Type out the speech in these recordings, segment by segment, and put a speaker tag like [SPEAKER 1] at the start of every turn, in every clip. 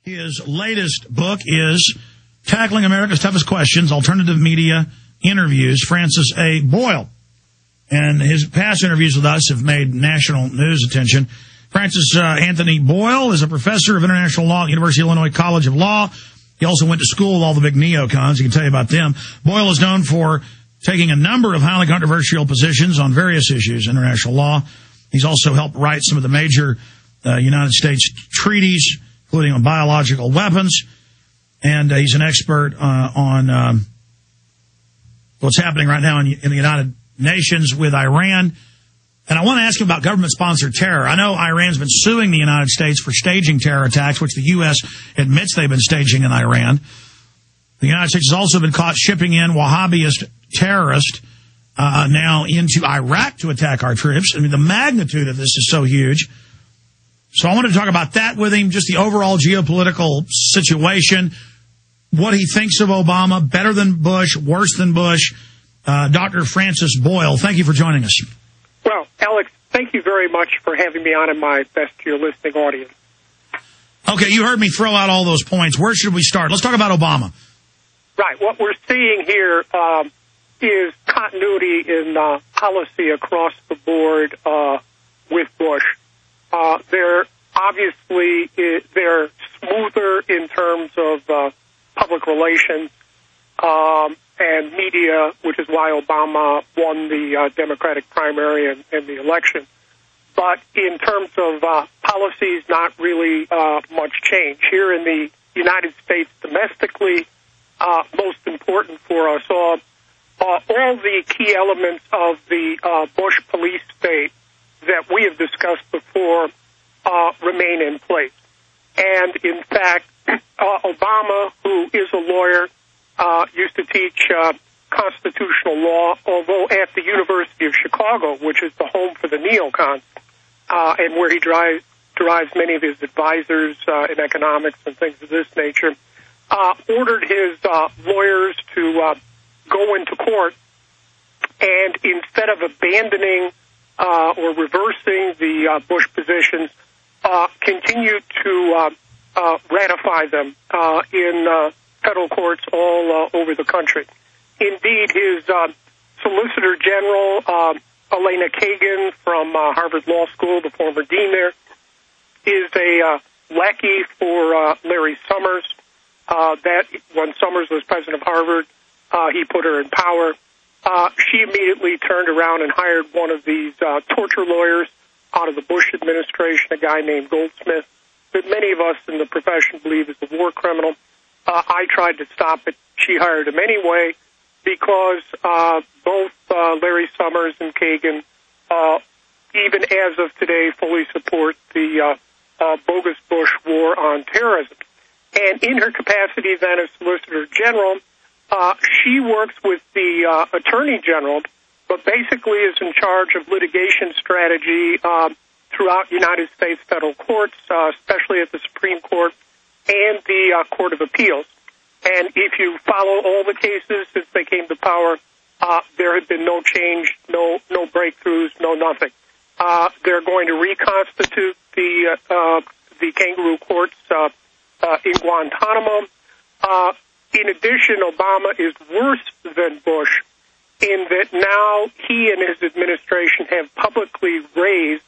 [SPEAKER 1] His latest book is Tackling America's Toughest Questions, Alternative Media Interviews, Francis A. Boyle. And his past interviews with us have made national news attention. Francis Anthony Boyle is a professor of international law at the University of Illinois College of Law. He also went to school with all the big neocons. He can tell you about them. Boyle is known for taking a number of highly controversial positions on various issues in international law. He's also helped write some of the major United States treaties, including on biological weapons. And he's an expert on what's happening right now in the United Nations with Iran. And I want to ask him about government-sponsored terror. I know Iran's been suing the United States for staging terror attacks, which the U.S. admits they've been staging in Iran. The United States has also been caught shipping in Wahhabist terrorists now into Iraq to attack our troops. I mean, the magnitude of this is so huge. So I wanted to talk about that with him, just the overall geopolitical situation, what he thinks of Obama, better than Bush, worse than Bush. Dr. Francis Boyle, thank you for joining us.
[SPEAKER 2] Well, Alex, thank you very much for having me on, and my best to your listening audience.
[SPEAKER 1] Okay, you heard me throw out all those points. Where should we start? Let's talk about Obama.
[SPEAKER 2] Right. What we're seeing here is continuity in policy across the board with Bush. They're smoother in terms of public relations and media, which is why Obama won the Democratic primary and the election. But in terms of policies, not really much change. Here in the United States domestically, most important for us all the key elements of the Bush police state that we have discussed before remain in place. And in fact, Obama, who is a lawyer, used to teach constitutional law, although at the University of Chicago, which is the home for the neocons, and where he derives many of his advisors in economics and things of this nature, ordered his lawyers to go into court and instead of abandoning or reversing the Bush positions, continue to ratify them in federal courts all over the country. Indeed, his Solicitor General, Elena Kagan from Harvard Law School, the former dean there, is a lackey for Larry Summers. That when Summers was president of Harvard, he put her in power. She immediately turned around and hired one of these torture lawyers out of the Bush administration, a guy named Goldsmith, that many of us in the profession believe is a war criminal. I tried to stop it. She hired him anyway because both Larry Summers and Kagan, even as of today, fully support the bogus Bush war on terrorism. And in her capacity then as Solicitor General, she works with the Attorney General, but basically is in charge of litigation strategy throughout United States federal courts, especially at the Supreme Court and the Court of Appeals. And if you follow all the cases since they came to power, there had been no change, no breakthroughs, no nothing. They're going to reconstitute the kangaroo courts in Guantanamo. In addition, Obama is worse than Bush in that now he and his administration have publicly raised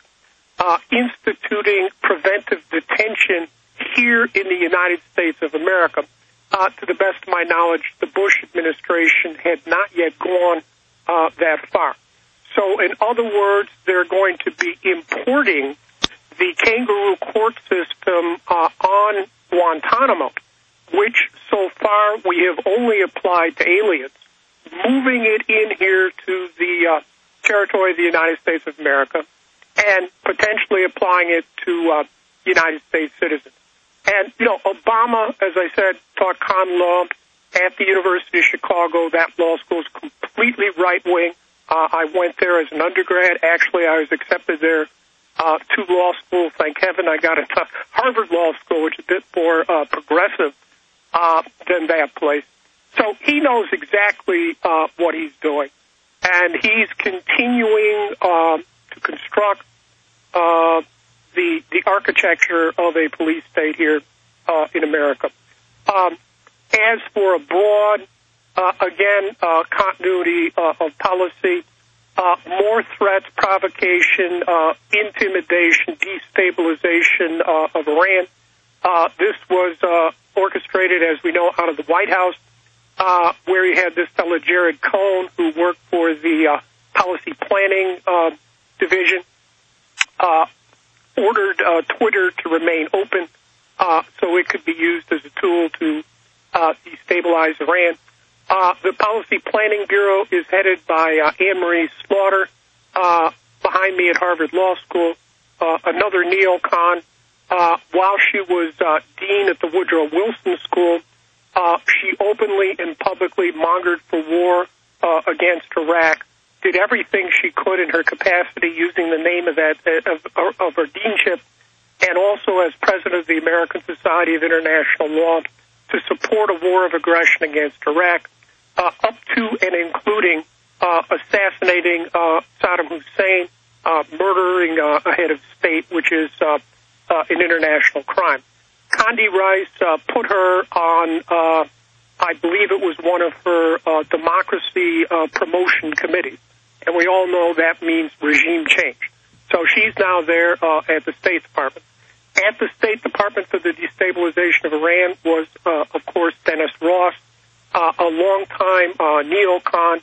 [SPEAKER 2] instituting preventive detention here in the United States of America. To the best of my knowledge, the Bush administration had not yet gone that far. So, in other words, they're going to be importing the kangaroo court system on Guantanamo, which so far we have only applied to aliens, moving it in here to the territory of the United States of America and potentially applying it to United States citizens. And, Obama, as I said, taught common law at the University of Chicago. That law school is completely right-wing. I went there as an undergrad. Actually, I was accepted there to law school. Thank heaven I got into Harvard Law School, which is a bit more progressive than that place. So he knows exactly what he's doing. And he's continuing to construct the architecture of a police state here in America. As for abroad, again, continuity of policy, more threats, provocation, intimidation, destabilization of Iran. This was orchestrated, as we know, out of the White House, where you had this fellow Jared Cohn, who worked for the policy planning division, ordered Twitter to remain open so it could be used as a tool to destabilize Iran. The Policy Planning Bureau is headed by Anne-Marie Slaughter, behind me at Harvard Law School, another neocon. While she was dean at the Woodrow Wilson School, she openly and publicly mongered for war against Iraq, did everything she could in her capacity using the name of her deanship, and also as president of the American Society of International Law, to support a war of aggression against Iraq, up to and including assassinating Saddam Hussein, murdering a head of state, which is an international crime. Condi Rice put her on, I believe it was one of her democracy promotion committees, and we all know that means regime change. So she's now there at the State Department. At the State Department for the destabilization of Iran was, of course, Dennis Ross, a longtime neocon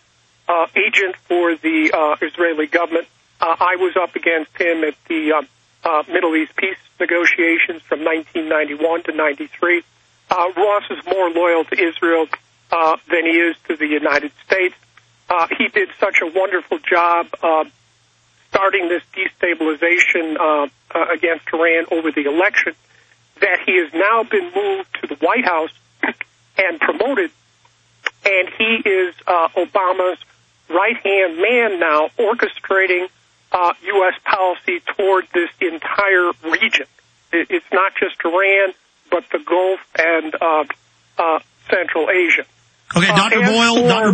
[SPEAKER 2] agent for the Israeli government. I was up against him at the Middle East peace negotiations from 1991 to 93. Ross is more loyal to Israel than he is to the United States. He did such a wonderful job starting this destabilization against Iran over the election that he has now been moved to the White House and promoted, and he is Obama's right-hand man now, orchestrating U.S. policy toward this entire region. It's not just Iran, but the Gulf and Central Asia.
[SPEAKER 1] Okay, Dr.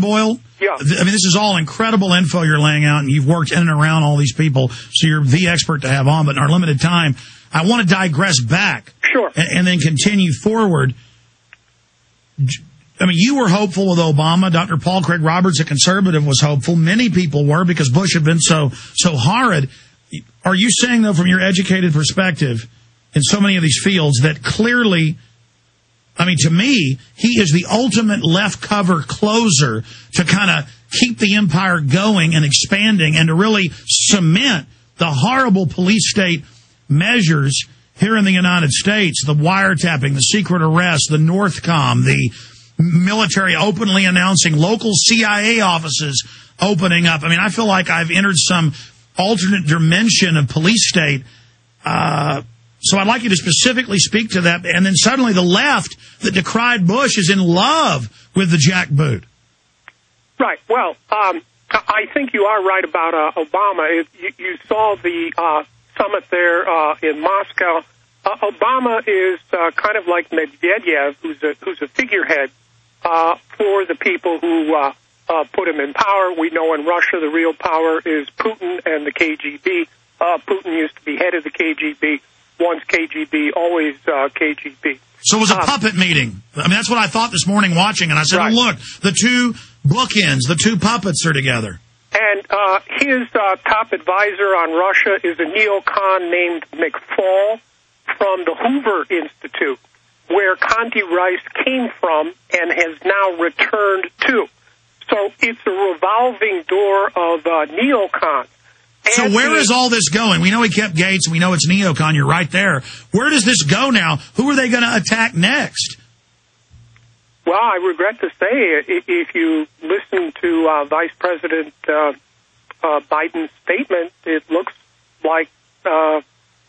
[SPEAKER 1] Boyle,
[SPEAKER 2] yeah.
[SPEAKER 1] I mean, this is all incredible info you're laying out, and you've worked in and around all these people, so you're the expert to have on, but in our limited time, I want to digress back.
[SPEAKER 2] Sure.
[SPEAKER 1] And then continue forward. I mean, you were hopeful with Obama. Dr. Paul Craig Roberts, a conservative, was hopeful. Many people were because Bush had been so horrid. Are you saying, though, from your educated perspective in so many of these fields, that clearly, I mean, to me, he is the ultimate left cover closer to kind of keep the empire going and expanding and to really cement the horrible police state measures here in the United States, the wiretapping, the secret arrest, the Northcom, the military openly announcing local CIA offices opening up. I mean, I feel like I've entered some alternate dimension of police state. So I'd like you to specifically speak to that. And then suddenly the left that decried Bush is in love with the jackboot.
[SPEAKER 2] Right. Well, I think you are right about Obama. You saw the summit there in Moscow. Obama is kind of like Medvedev, who's a figurehead for the people who put him in power. We know in Russia the real power is Putin and the KGB. Putin used to be head of the KGB. Once KGB, always KGB.
[SPEAKER 1] So it was a puppet meeting. I mean, that's what I thought this morning watching, and I said, right. Oh, look, the two bookends, the two puppets are together.
[SPEAKER 2] And his top advisor on Russia is a neocon named McFaul from the Hoover Institute, where Condi Rice came from and has now returned to. So it's a revolving door of neocons.
[SPEAKER 1] So where is all this going? We know he kept Gates, and we know it's neocon. You're right there. Where does this go now? Who are they going to attack next?
[SPEAKER 2] Well, I regret to say, if you listen to Vice President Biden's statement, it looks like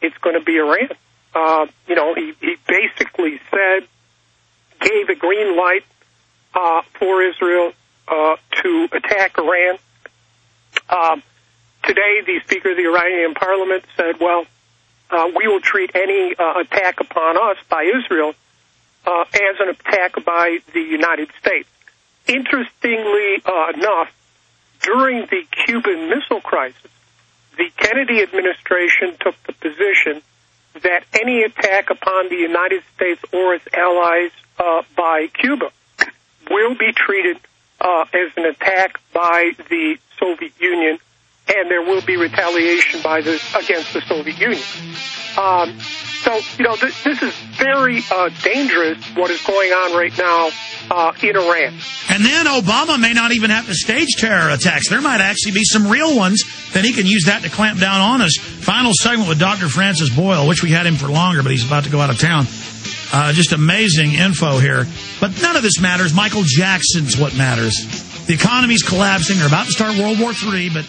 [SPEAKER 2] it's going to be Iran. He basically said, gave a green light for Israel to attack Iran. Today, the Speaker of the Iranian Parliament said, well, we will treat any attack upon us by Israel as an attack by the United States. Interestingly enough, during the Cuban Missile Crisis, the Kennedy administration took the position that any attack upon the United States or its allies by Cuba will be treated as an attack by the Soviet Union, and there will be retaliation against the Soviet Union. So, this is very dangerous, what is going on right now in Iran.
[SPEAKER 1] And then Obama may not even have to stage terror attacks. There might actually be some real ones that he can use that to clamp down on us. Final segment with Dr. Francis Boyle. Wish we had him for longer, but he's about to go out of town. Just amazing info here. But none of this matters. Michael Jackson's what matters. The economy's collapsing. They're about to start World War III, but